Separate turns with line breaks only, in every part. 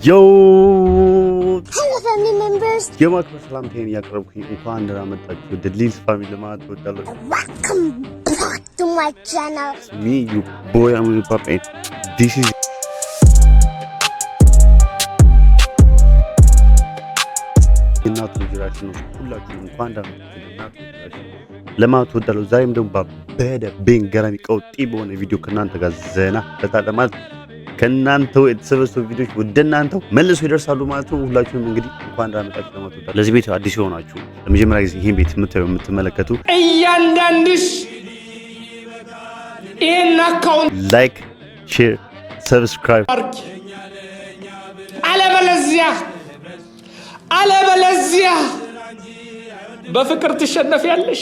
Yo!
Hello family members!
የማክበር ሰላምታዬን ያቀረብኩኝ እንኳን ደህና መጣችሁ ወደ ሊልስ ፋሚሊ ለማለት እወዳለሁ።
Welcome back to my channel.
It's me, your boy, I'm your papa, and this is እናቱ ልጅራችን ነው። ሁላችሁም እንኳን ደህና መጣችሁ እናቱ ልጅራችን ለማለት እወዳለሁ። ዛሬም ደግሞ ባበደ ቤን ገራሚ ቀውጢ በሆነ ቪዲዮ ከእናንተ ጋር ዘና ለማለት ከናንተው የተሰበሰቡ ቪዲዮዎች ወደ እናንተው መልሶ ይደርሳሉ ማለት ነው። ሁላችሁም እንግዲህ እንኳን ደህና መጣችሁ ለማለት እወዳለሁ። ለዚህ ቤት አዲስ የሆናችሁ ለመጀመሪያ ጊዜ ይሄን ቤት የምትመለከቱ
እያንዳንድሽ ይሄን አካውንት
ላይክ፣ ሼር፣ ሰብስክራይብ
አለበለዚያ በፍቅር ትሸነፊያለሽ።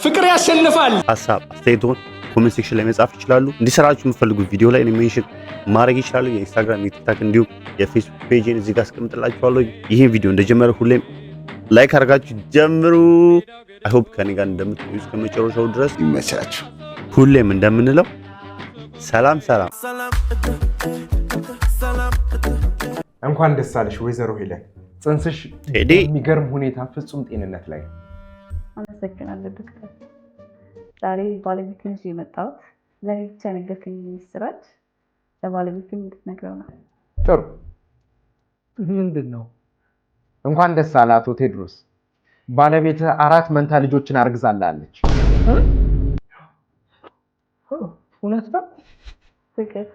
ፍቅር ያሸንፋል።
ሀሳብ አስተያየቶን ኮሜንት ሴክሽን ላይ መጻፍ ይችላሉ። እንዲሰራችሁ የምትፈልጉት ቪዲዮ ላይ ሜንሽን ማድረግ ይችላሉ። የኢንስታግራም፣ የቲክታክ እንዲሁም የፌስቡክ ፔጅን እዚህ ጋር አስቀምጥላችኋለሁ። ይሄን ቪዲዮ እንደጀመረ ሁሌም ላይክ አድርጋችሁ ጀምሩ። አይ ሆፕ ከኔ ጋር እንደምትቆዩ እስከ መጨረሻው ድረስ ይመቻችሁ። ሁሌም እንደምንለው ሰላም ሰላም።
እንኳን ደስ አለሽ ወይዘሮ ሄለን። ጽንስሽ የሚገርም ሁኔታ ፍጹም ጤንነት ላይ ነው።
አመሰግናለሁ ዶክተር። ዛሬ ባለቤቴን ይዤ የመጣሁት ለኔ ብቻ ነገርከኝ ምስራች ለባለቤቴም እንድትነግረው ነው።
ጥሩ። ምንድን ነው? እንኳን ደስ አለ አቶ ቴድሮስ። ባለቤት 4 መንታ ልጆችን አርግዛላለች።
እውነት ነው? ፍቅር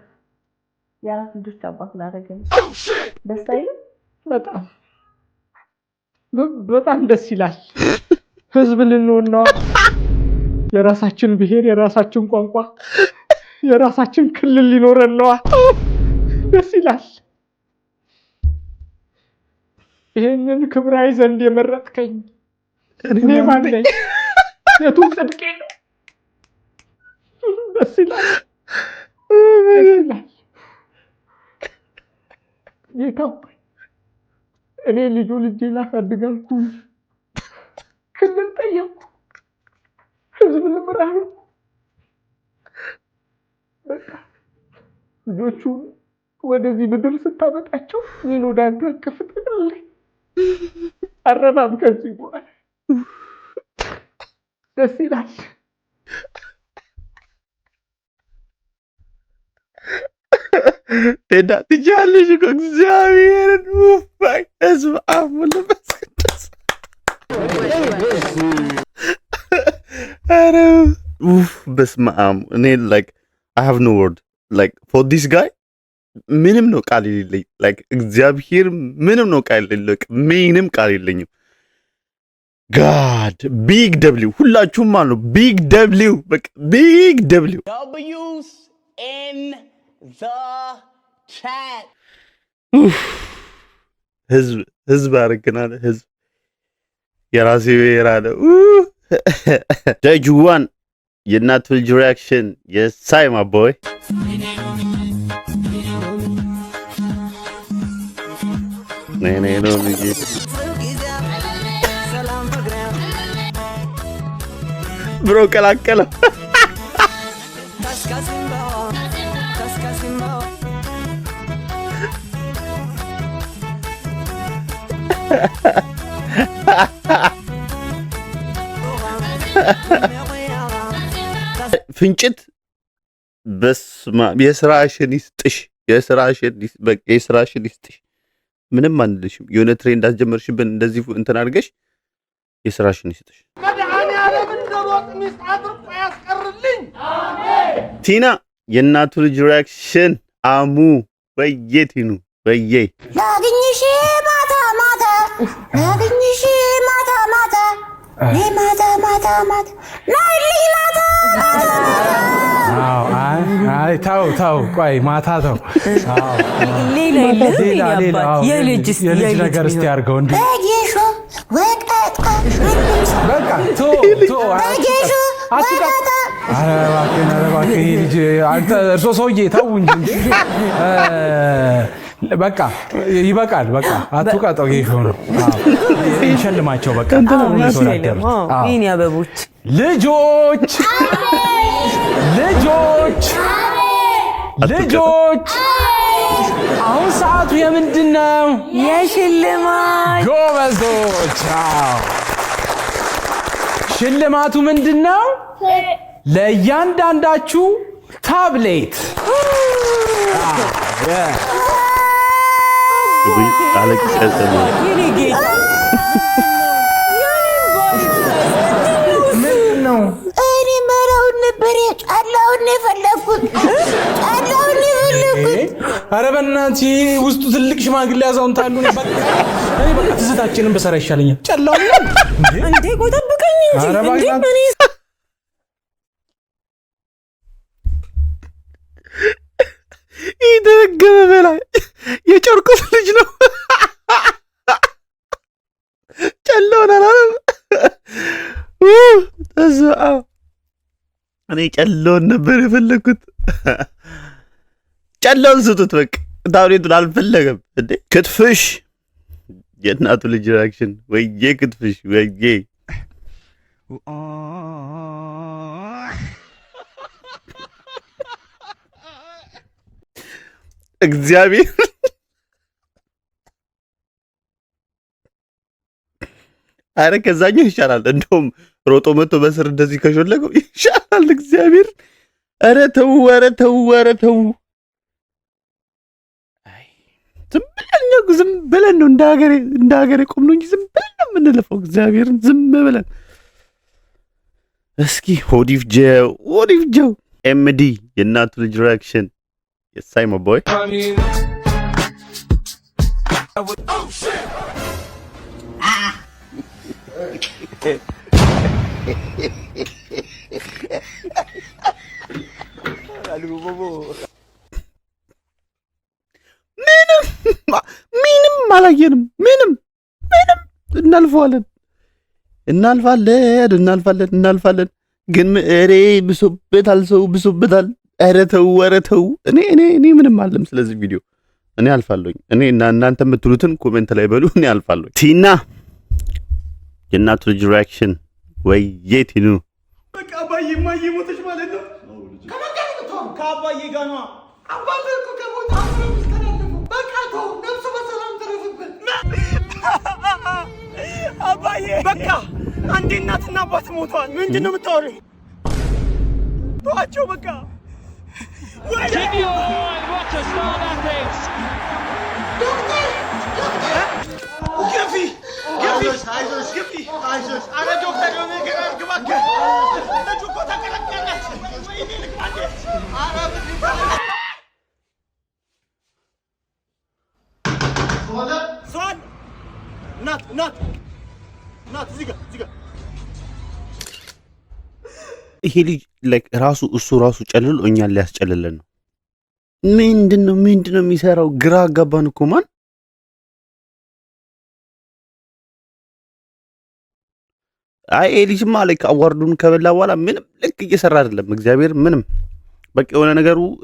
የ4 ልጆች አባት ላደረገኝ ደስ አይልም?
በጣም ደስ ይላል። ህዝብ ልንሆን ነው። የራሳችን ብሔር፣ የራሳችን ቋንቋ፣ የራሳችን ክልል ሊኖረን ነው። ደስ ይላል። ይሄንን ክብራዊ ዘንድ የመረጥከኝ እኔ ማን ነኝ? የቱ ጽድቄ ነው? ደስ ይላል። ጌታው እኔ ልጄ ላሳድጋልኩ ክልል ጠየቁ። ህዝብ ልምራሉ። በቃ ልጆቹን ወደዚህ ምድር ስታመጣቸው እኔን ወደ አንተ ከፍተልኝ። አረባም ከዚህ በኋላ ደስ ይላል።
ቴዳ ትጃለሽ እኮ እግዚአብሔርን ውፋይ ህዝብ አሙል መስከተስ አረ ውፍ በስመ አብ። እኔ ላይክ አይ ሃቭ ኖ ወርድ ላይክ ፎር ዲስ ጋይ ምንም ነው ቃል የሌለኝ። ላይክ እግዚአብሔር ምንም ነው ቃል የሌለኝ። ምንም ቃል የለኝም። ጋድ ቢግ ደብሊው ሁላችሁም ማለት ነው። ቢግ ደብሊው በቃ ቢግ ደብሊው
W's in the chat.
ህዝብ አረግናል። ህዝብ የራሴ ብሔራለ ደጅዋን የእናት ልጅ ሪያክሽን የሳይማ ቦይ ነይ ነው ልጅ ብሮ ቀላቀለው ፍንጭት በስማ የስራሽን ይስጥሽ፣ የስራሽን ይስጥሽ። ምንም አንልሽም። የሆነ ትሬንድ አስጀመርሽብን እንደዚህ እንትን አድርገሽ የስራሽን ይስጥሽ። ቲና የእናቱ ልጅ ሪያክሽን አሙ በየቲኑ በየ
ላግኝሽ ማታ ማታ ላግኝሽ ማታ ማታ ማታ ማታ ማታ ላግኝሽ ማታ
አይ ታው ቆይ ማታ ተው። የልጅ ነገር እስቲ አድርገው እንዴ
በጌሾ ወቀጣ
በቃ ወቀጣ ኧረ እባክህ ልጅ አንተ እርሶ ሰውዬ ተው እንጂ በቃ ይበቃል። በቃ አትውቃጠው። ጌሾ ነው ይሸልማቸው። በቃ
ይህን ያበቡት
ልጆች ልጆች ልጆች
አሁን ሰዓቱ የምንድን ነው?
የሽልማት
ጎበዞች። ሽልማቱ ምንድን ነው? ለእያንዳንዳችሁ ታብሌት።
የኔ ጌታ
ምንድን ነው?
እኔ መራውን ነበር ጫላውን የፈለግኩት ጫላውን የፈለግኩት።
ኧረ በእናትህ ውስጡ ትልቅ ሽማግሌ አዛውንት አሉ። በቃ ትዝታችንን በሰራ ይሻለኛል። ጨላውን
እንዴ ቆይ ጠብቀኝ እንጂ
ኧረ
እንዴ
እባክህ።
እኔ
ይደገመ በላይ የጨርቆስ ልጅ ነው። ጨለውን አላለም። እኔ ጨለውን ነበር የፈለግኩት። ጨለውን ስጡት በቃ። ታብሌቱን አልፈለገም እንዴ። ክትፍሽ የእናቱ ልጅ ሪአክሽን ወይዬ ክትፍሽ ወይዬ እግዚአብሔር አረ ከዛኛው ይሻላል። እንደውም ሮጦ መቶ በስር እንደዚህ ከሾለገው ይሻላል። እግዚአብሔር አረ ተው፣ አረ ተው፣ አረ ተው። አይ ዝም ብለን ነው እንደ ሀገሬ ቆም ነው እንጂ ዝም ብለን ነው የምንለፈው። እግዚአብሔርን ዝም ብለን እስኪ ሆዲፍ ጀው ኤምዲ የእናቱ ልጅ ሪአክሽን የሳይሞ ቦይ ምንም አላየንም። ምንም እናልፋለን። ግን ኧረ ብሶበታል፣ ሰው ብሶበታል። ኧረ ተው። እኔ ምንም አለም። ስለዚህ ቪዲዮ እኔ አልፋለሁኝ። እኔ እናንተ የምትሉትን ኮሜንት ላይ በሉ። እኔ አልፋለሁኝ። ቲና የእናቱ ልጅ ሪአክሽን ወይዬ ቲኑ
በቃ አባዬ ማዬ ሞተች ማለት ነው። ከአባዬ ጋር ነዋ። አባቴ እኮ ከሞተ 15 ቀን አለፈው። በቃ ተው፣ ነፍሱ በሰላም ተረፍበት። አባዬ በቃ አንዴ እናትና አባት ሞተዋል። ምንድን ነው የምታወሪው? ተዋቸው በቃ። አረ ዶክተር እባክህ ልጁ እኮ ተቀለቀለች። እናት እዚህ ጋር
ይሄ ልጅ እሱ ራሱ ጨልሎ እኛን ሊያስጨልለን ነው። ምንድን ነው የሚሰራው? ግራ አጋባን እኮ ማን አይ ልጅማ አዋርዱን ከበላ በኋላ ምንም ልክ እየሰራ አይደለም። እግዚአብሔር ምንም በቃ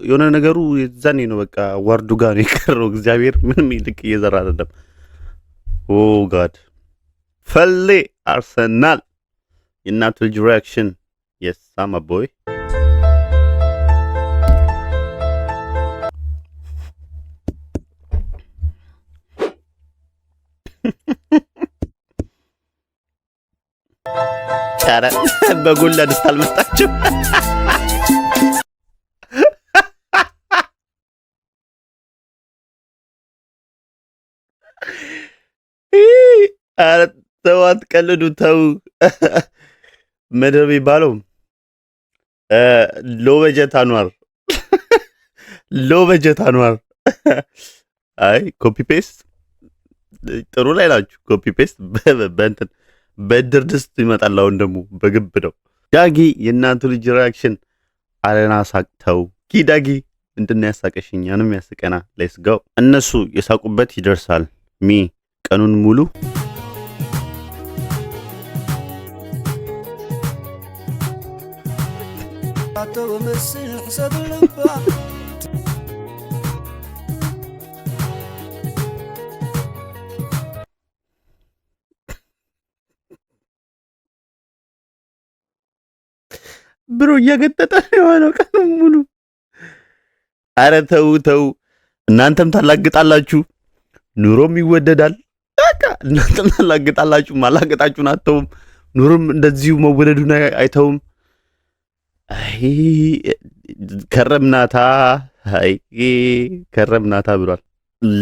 የሆነ ነገሩ የዛኔ ነው በቃ አዋርዱ ጋር ነው የቀረው። እግዚአብሔር ምንም ልክ እየሰራ አይደለም። ኦ ጋድ ፈሌ አርሰናል የእናቱ ልጅ ሪአክሽን የስ ሳማ ቦይ ኧረ በጎላ ደስታ አልመጣችም። ኧረ ተው አትቀልዱ ተው። ምድር የሚባለው ሎ በጀት አኗር አይ ኮፒ ፔስት ጥሩ ላይ ናችሁ። ኮፒ ፔስት በእንትን በድር ድስት ይመጣል። አሁን ደግሞ በግብ ነው። ዳጊ የእናቱ ልጅ ሪአክሽን አለና ሳቅተው ዳጊ እንድና ያሳቀሽ እኛንም ያስቀና። ሌትስ ጎ። እነሱ የሳቁበት ይደርሳል። ሚ ቀኑን ሙሉ ብሮ እያገጠጠ የሆነው ቀኑን ሙሉ። አረ ተው እናንተም ታላግጣላችሁ፣ ኑሮም ይወደዳል። በቃ እናንተም ታላግጣላችሁ፣ ማላገጣችሁን አተውም፣ ኑሮም እንደዚሁ መወደዱን አይተውም። አይ ከረምናታ አይ ከረምናታ ብሏል።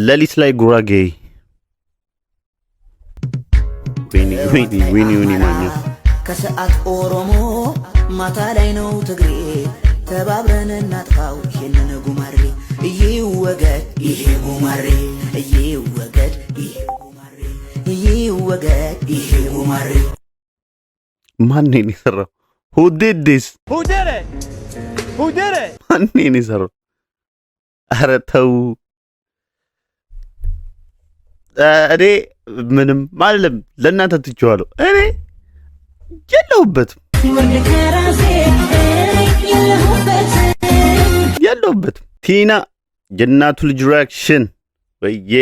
ሌሊት ላይ ጉራጌ ዊኒ ማኛ
ከሰዓት ኦሮሞ ማታ ላይ ነው ትግሬ ተባብረን እናጥፋው ይሄንን ጉማሬ ይወገድ ይሄ ጉማሬ ይወገድ ይሄ ጉማሬ ይወገድ ይሄ ጉማሬ።
ማን ነው የሰራው? Who did this? Who did it? ማን ነው የሰራው? ኧረ ተው። እኔ ምንም ማለም ለእናንተ ትቼዋለሁ። እኔ የለሁበትም። ቲና የእናቱ ልጅ ሪያክሽን ወይዬ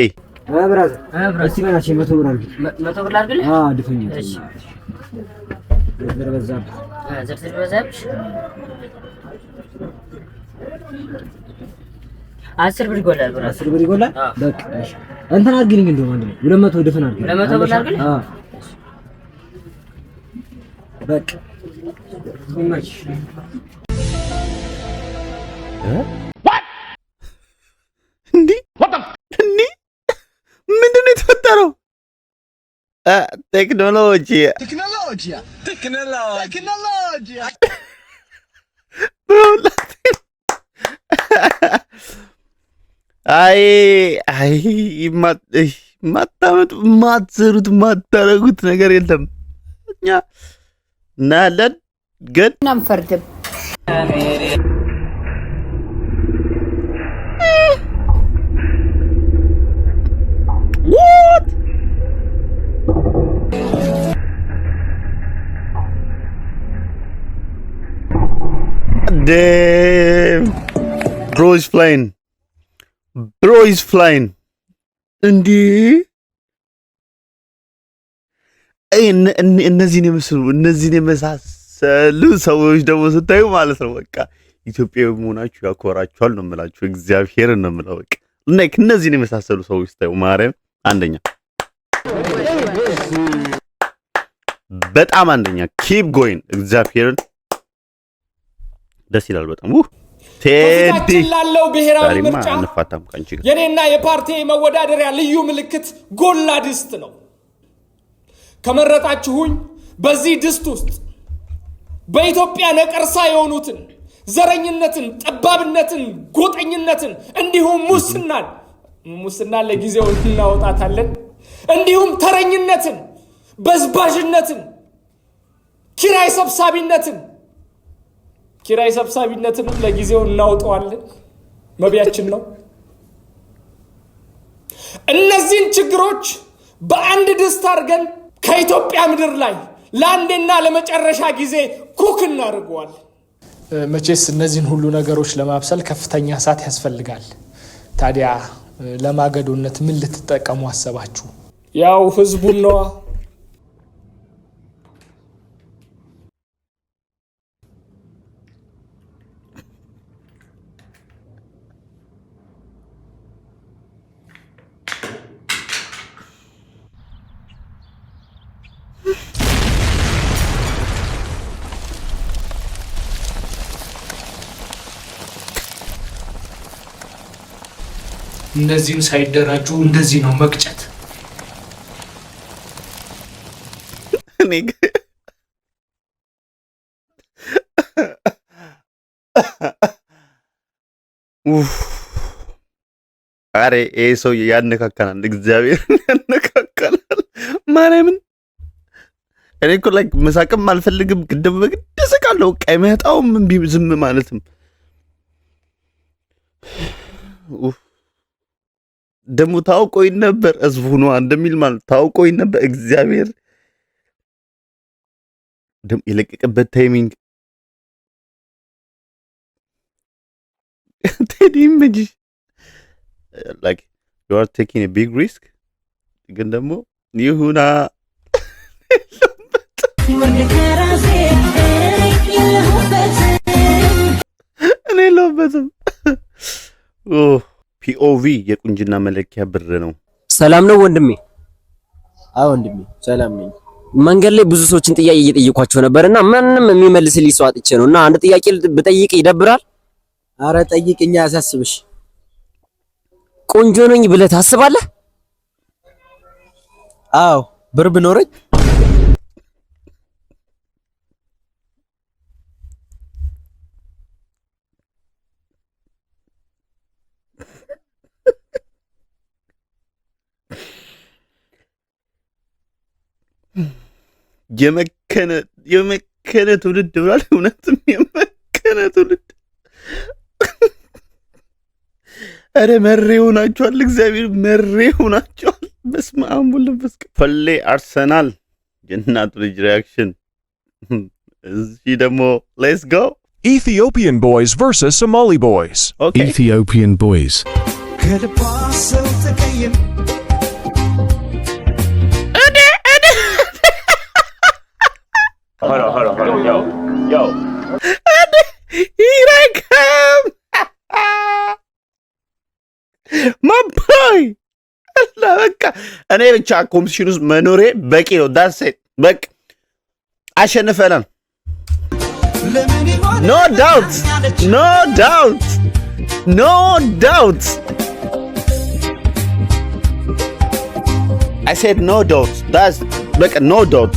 አስር ብር ይጎላል።
በቃ እሺ እንትን አድርግልኝ እንደው አንድ ነው 200 ድፍን አድርግልኝ።
200 ብር አድርግልኝ።
በቃ ይመች።
እንዴ ምንድን ነው የተፈጠረው? ቴክኖሎጂ ማታመጡ ማትዘሩት ማታረጉት ነገር የለም። እኛ እናያለን ግን
አንፈርድም።
What? Damn. Bro is flying. እንዲህ እነዚህን የመሳሰሉ ሰዎች ደግሞ ስታዩ ማለት ነው በቃ ኢትዮጵያዊ መሆናችሁ ያኮራችኋል ነው የምላችሁ። እግዚአብሔርን ነው የምለው። በቃ እነዚህን የመሳሰሉ ሰዎች ስታዩ ማርያም አንደኛ፣ በጣም አንደኛ። ኪፕ ጎይንግ። እግዚአብሔርን ደስ ይላል በጣም። ቴዲ
ላለው ብሔራዊ ምርጫ
እንፋታም ካንቺ ጋር
የኔና የፓርቲ መወዳደሪያ ልዩ ምልክት ጎላ ድስት ነው። ከመረጣችሁኝ በዚህ ድስት ውስጥ በኢትዮጵያ ነቀርሳ የሆኑትን ዘረኝነትን፣ ጠባብነትን፣ ጎጠኝነትን እንዲሁም ሙስናን ለጊዜው እናወጣታለን። እንዲሁም ተረኝነትን፣ በዝባዥነትን፣ ኪራይ ሰብሳቢነትንም ለጊዜው እናወጣዋለን። መብያችን ነው። እነዚህን ችግሮች በአንድ ድስት አድርገን ከኢትዮጵያ ምድር ላይ ለአንዴና ለመጨረሻ ጊዜ ኩክ እናደርገዋለን።
መቼስ እነዚህን ሁሉ ነገሮች ለማብሰል ከፍተኛ እሳት ያስፈልጋል። ታዲያ ለማገዶነት ምን ልትጠቀሙ አሰባችሁ?
ያው ህዝቡን ነዋ። እነዚህን ሳይደራጁ እንደዚህ ነው መቅጨት።
አሬ ይሄ ሰው ያነካካናል፣ እግዚአብሔር ያነካካናል። ማርያምን እኔ እኮ ላይክ መሳቅም አልፈልግም፣ ግድም በግድ ስቃለሁ። ቀይ መጣውም እምቢ ዝም ማለትም ደግሞ ታውቆኝ ነበር። ህዝቡ ነው እንደሚል ማለት ታውቆኝ ነበር። እግዚአብሔር ደም የለቀቀበት ታይሚንግ ቴዲ ኢሜጅ like you are taking a big risk ግን ደግሞ ይሁና እኔ የለሁበትም። ፒኦቪ የቁንጅና መለኪያ ብር ነው።
ሰላም ነው ወንድሜ?
አዎ ወንድሜ ሰላም ነኝ።
መንገድ ላይ ብዙ ሰዎችን ጥያቄ እየጠየኳቸው ነበርና ማንንም የሚመልስልኝ ሰው አጥቼ ነውና አንድ ጥያቄ ብጠይቅ ይደብራል?
አረ ጠይቅኛ፣ ያሳስብሽ።
ቆንጆ ነኝ ብለህ ታስባለህ?
አዎ ብር ብኖረኝ
የመከነ ትውልድ ብሏል። እውነትም የመከነ ትውልድ። አረ መሬ ሆናችኋል፣ እግዚአብሔር መሬ ሆናችኋል። በስመ አብ ወወልድ ወመንፈስ ቅዱስ። ፈሌ አርሰናል የእናቱ ልጅ ሪያክሽን። እዚህ ደግሞ ሌትስ ጎ
Ethiopian boys versus Somali boys.
Okay.
Ethiopian boys.
Hold on. Yo. Here I come. My boy. በቃ እኔ ብቻ ኮምፒቲሽን ውስጥ መኖሬ በቂ ነው። ዳትስ ኢት። በቃ አሸንፈናል። No doubt. I said no doubt. That's like no doubt.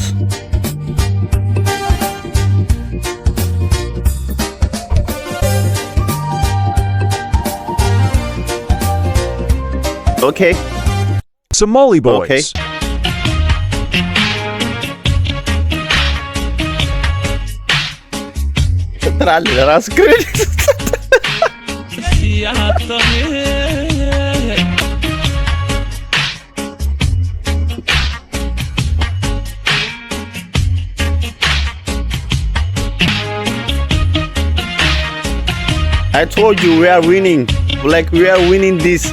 Okay.
Somali boys.
Okay. Trale ras credit. I told you we are winning. Like we are winning this.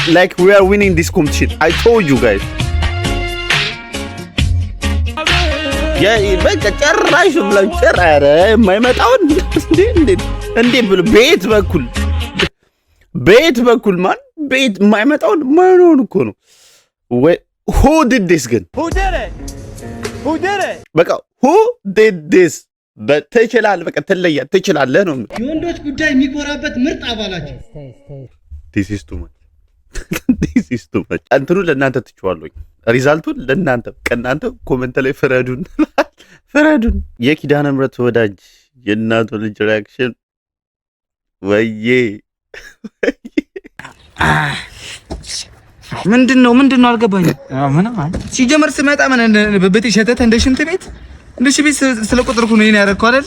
Like we are winning this competition. I told you guys. በቃ ጨራሽ ብለው ጨራረ የማይመጣውን እንዴ ብሎ ቤት በኩል ማን ቤት የማይመጣውን ማንሆን እኮ ነው ወይ who did this ግን በቃ who did this በተችላል በቃ ትችላለህ ነው
የወንዶች ጉዳይ የሚኮራበት ምርጥ አባላቸው
this is too much እንትኑ ለእናንተ ትችዋለሁ ሪዛልቱን ለእናንተ ከእናንተ ኮሜንት ላይ ፍረዱን የኪዳነ ምሕረት ወዳጅ የእናቱ ልጅ ሪያክሽን ወዬ
ምንድነው አልገባኝም ሲጀመር ስመጣ በቤት ሸተተ እንደ ሽንት ቤት እንደ ሽንት ቤት ስለቆጥርኩ ነው ይሄን ያደረኩ አይደል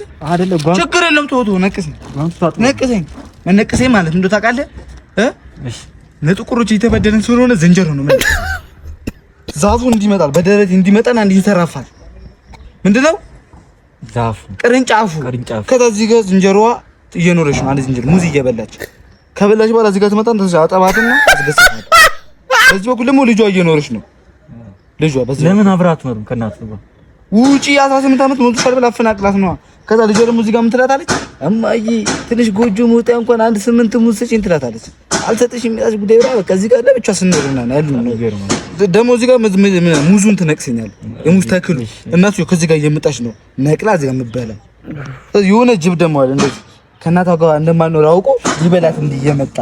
ችግር የለም ተወው ነቅሰኝ መነቅሰኝ ማለት እንደው ታውቃለህ ለጥቁሮች የተበደለን ስለሆነ ዝንጀሮ ነው ዛፉ እንዲመጣል በደረት እንዲመጣና እንዲተራፋል ምንድነው ዛፉ ቅርንጫፉ ከዚህ ጋር ዝንጀሮዋ እየኖረች ማለት ዝንጀሮ ሙዝ እየበላች ከበላች በኋላ እዚህ ጋር ትመጣና አጠባትና አስገስታለች በዚህ በኩል ደግሞ ልጇ እየኖረች ነው ልጇ በዚህ ለምን አብራት ነው ከናቱ ጋር ውጪ 18 ዓመት ሞልቶ ሰርበላ አፈናቅላት ነው ከዛ ልጇ ደግሞ እዚህ ጋር ምን ትላታለች እማዬ ትንሽ ጎጆ ሞጣ እንኳን አንድ 8 ሙዝ ስጪኝ ትላታለች አልሰጥሽም ያዝ ጉዳይ ብራ በቃ እዚህ ጋር ለብቻ ስንኖርና ያሉ ነገር ደግሞ እዚህ ጋር ሙዙን ትነቅሰኛል የሙዝ ተክሉ እናቱ ከዚህ ጋር እየመጣች ነው ነቅላ እዚህ ጋር መበላ የሆነ ጅብ ደግሞ አለ እንደዚህ ከናታ ጋር እንደማኖር አውቆ ይበላት እንዲየመጣ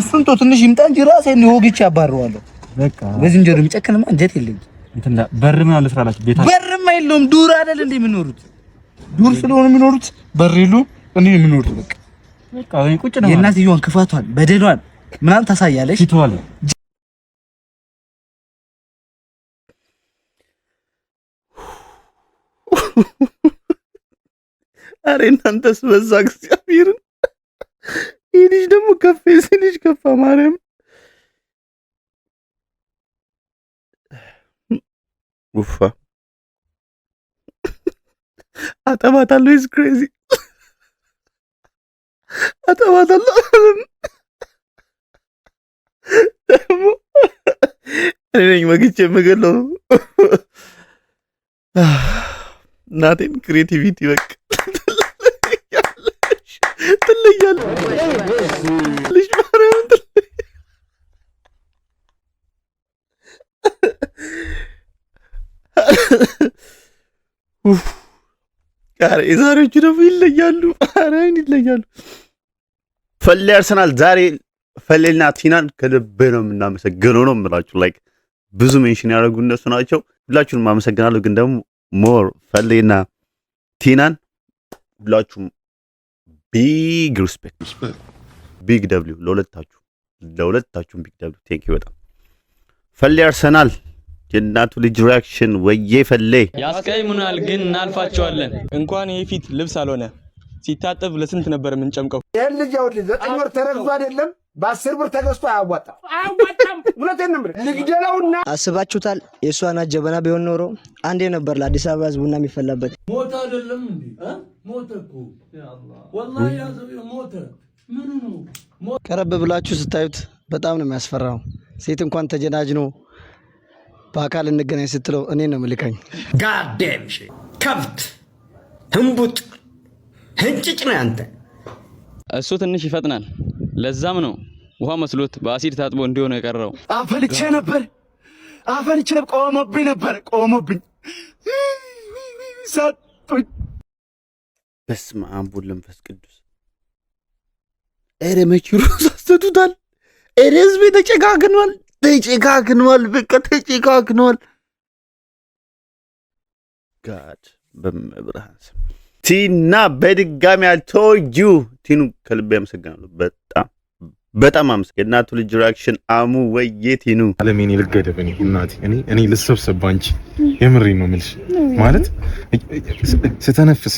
እሱን ትንሽ ይምጣ እንጂ ራሴን ወግቼ አባረዋለሁ በቃ በዝንጀሮ የሚጨክንማ እንጀት የለኝ እንትና በርም አለ ስራላችሁ ቤታ በርም አይለውም ዱር አይደል እንዴ የሚኖሩት ዱር ስለሆነ የሚኖሩት በር የለውም እንዴ የሚኖሩት በቃ ወይ ቁጭ ነው የእናትየዋን ክፋቷን በደሏን ምናምን ታሳያለሽ ይተዋል
አሬ እናንተስ በዛ እግዚአብሔርን ይህ ልጅ ደግሞ ከፍ ሲልሽ ከፋ ማርያም ውፋ አጠባታለሁ is crazy አጠባታለሁ ደግሞ እኔ ነኝ መግቼ የምገለው እናቴን ክሬቲቪቲ በቃ ትለያለሽ ልጅ ማርያም ኧረ የዛሬዎቹ ደግሞ ይለያሉ። ኧረ ይለያሉ። ፈሌ አርሰናል ዛሬ ፈሌና ቲናን ከልቤ ነው የምናመሰግነው ነው የምላችሁ። ላይክ ብዙ ሜንሽን ያደረጉ እነሱ ናቸው። ሁላችሁንም አመሰግናለሁ። ግን ደግሞ ሞር ፈሌና ቲናን ሁላችሁም ቢግ ሪስፔክት ቢግ ደብሊው ለሁለታችሁም ቢግ ደብሊው ቴንክ ዩ በጣም። ፈሌ አርሰናል የእናቱ ልጅ ሪያክሽን ወዬ ፈሌ
ያስቀይሙናል፣ ግን እናልፋቸዋለን። እንኳን ይሄ ፊት ልብስ አልሆነ ሲታጠብ ለስንት ነበር የምንጨምቀው?
ይሄን ልጅ አውድ 9 ወር ተረግዞ አይደለም በ10 ብር ተገዝቶ አያዋጣም። እውነቴን ነው የምልህ። ልግደለውና
አስባችሁታል? የእሷን ጀበና ቢሆን ኖሮ አንዴ ነበር ለአዲስ አበባ ህዝብ ቡና የሚፈላበት።
ሞተ አይደለም እንዴ? ሞተ እኮ ወላሂ ያዘው ሞተ። ምን ነው?
ቀረብ ብላችሁ ስታዩት በጣም ነው የሚያስፈራው። ሴት እንኳን ተጀናጅኖ በአካል እንገናኝ ስትለው እኔ ነው ምልካኝ።
ጋዴም ከብት ህንቡጥ ህንጭጭ ነው አንተ።
እሱ ትንሽ ይፈጥናል። ለዛም ነው ውሃ መስሎት በአሲድ ታጥቦ እንዲሆነ የቀረው።
አፈልቼ ነበር ቆሞብኝ ሰጡኝ።
በስመ አብ ወወልድ ወመንፈስ ቅዱስ። ኧረ መችሩ ሳሰቱታል። ኧረ ህዝቤ ተጨጋግኗል። በቃ ተጨጋግኗል። ጋድ በመብርሃን ስም ቲና በድጋሚ አልተወጁ። ቲኑ ከልቤ አመሰግናለሁ። በጣም አመሰግናለሁ። የእናቱ ልጅ ሪአክሽን አሙ ወዬ ቲኑ
አለሜን ልገደብ እኔ ልሰብሰብ ባንቺ የምሬን ነው የምልሽ። ማለት ስተነፍስ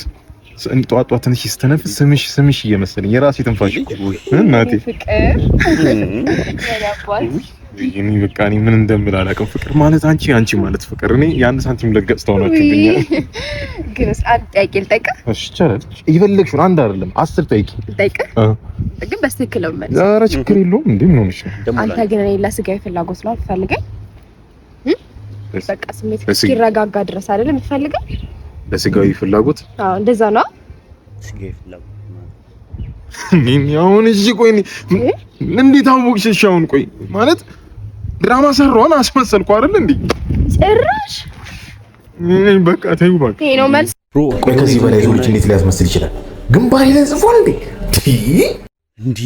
ጧጧ ትንሽ ስተነፍስ ስምሽ እየመሰለኝ የራሴ ትንፋሽ እናቴ ፍቅር እኔ በቃ እኔ ምን እንደምል አላውቅም። ፍቅር ማለት አንቺ ማለት ፍቅር። እኔ የአንድ ሳንቲም ለገጽታው ናችሁብኛል።
ግን አንድ ጥያቄ ልጠይቅህ?
እሺ ይቻላል። የፈለግሽውን አንድ አይደለም 10 ጠይቂ።
ልጠይቅህ ግን በትክክል ነው የምልህ።
ኧረ ችግር የለውም። እንዴ ምን ሆነሽ?
አንተ ግን እኔ ለስጋዊ ፍላጎት ነው የምትፈልገኝ? በቃ ስሜት እስኪረጋጋ ድረስ አይደለም የምትፈልገኝ?
ለስጋዊ ፍላጎት?
አዎ እንደዛ ነው።
ስጋዊ ፍላጎት
ምን ያውን? እሺ ቆይ እንዴት አወቅሽ? እሺ አሁን ቆይ ማለት ድራማ ሰራውን አስመሰልኩ አይደል እንዴ?
ጭራሽ
በቃ ተይው በቃ።
ይሄ ነው መልስ።
ቆይ ከዚህ በላይ ልጅ እንዴት ሊያስመስል ይችላል? ግንባሬ ላይ ጽፏል እንዴ?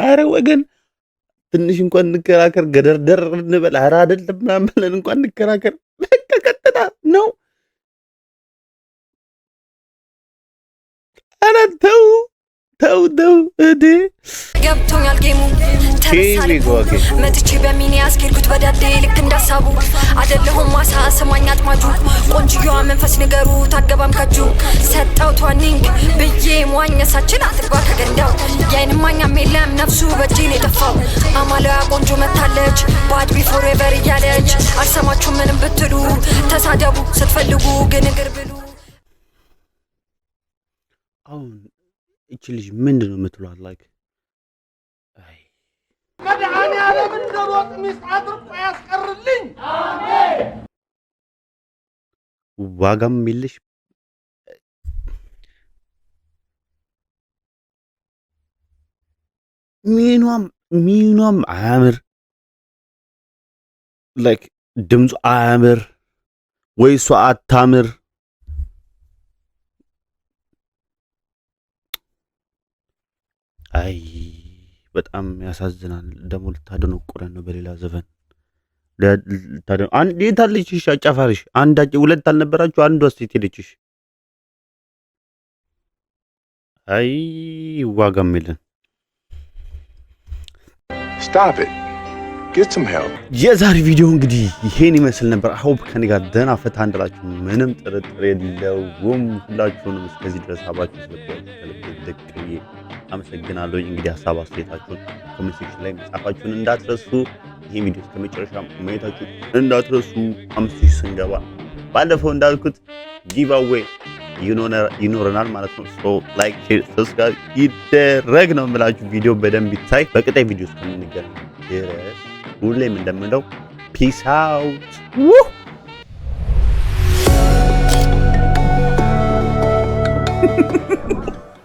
አረ ወገን ትንሽ እንኳን እንከራከር፣ ገደርደር እንበል። አረ አይደለም ምናምን ብለን እንኳን እንከራከር። በቃ ቀጥታ ነው። አረ ተው እዴ
ገብቶኛል ጌሙ መጥቼ በሚኒ ያስኬድኩት በዳዴ ልክ እንዳሳቡ አይደለሁም ማሳ ሰማኝ አጥማጁ ቆንጅየዋ መንፈስ ንገሩ ታገባም ከጁ ሰጣው ቷኒንግ ብዬ መዋኘሳችን አትግባ ከገንዳው የአይን ማኛም የለም ነፍሱ በእጄን የጠፋው አማላዋ ቆንጆ መታለች ባድ ቢፎር ኤቨር እያለች አልሰማችሁ ምንም ብትሉ ተሳደቡ ስትፈልጉ ግን እግር ብሉ።
አሁን እቺ ልጅ ምንድነው የምትሏት? ላይክ
መድኃኔ ዓለም እንደሮጥ ሚስት አድርቆ ያስቀርልኝ። አሜን።
ዋጋም የለሽ ሚኗም አያምር፣ ላይክ ድምፁ አያምር ወይ እሷ አታምር። አይ በጣም ያሳዝናል። ደግሞ ልታደነቁረን ነው በሌላ ዘፈን። አንድ የታለችሽ አጫፋሪሽ? ሁለት አልነበራችሁ? አንዷ ሴት ሄደችሽ። አይ ዋጋም የለን።
Stop it. Get some help.
የዛሬ ቪዲዮ እንግዲህ ይሄን ይመስል ነበር። ሆፕ ከኔ ጋር ደህና ፈታ እንዳላችሁ ምንም ጥርጥር የለውም። ሁላችሁንም እስከዚህ ድረስ አብራችሁ ስለቆያችሁ ከልብ አመሰግናለሁ። እንግዲህ ሀሳብ አስተያየታችሁን ኮሜንት ሴክሽን ላይ መጻፋችሁን እንዳትረሱ። ይሄ ቪዲዮ እስከመጨረሻ ማየታችሁን እንዳትረሱ። 5000 ስንገባ ባለፈው እንዳልኩት ጊቭአዌይ ይኖረናል ማለት ነው። ሶ ላይክ፣ ሼር፣ ሰብስክራይብ ይደረግ ነው የምላችሁ። ቪዲዮ በደንብ ይታይ። በቀጣይ ቪዲዮ እስከምንገናኝ ድረስ ሁሌም እንደምለው ፒስ አውት።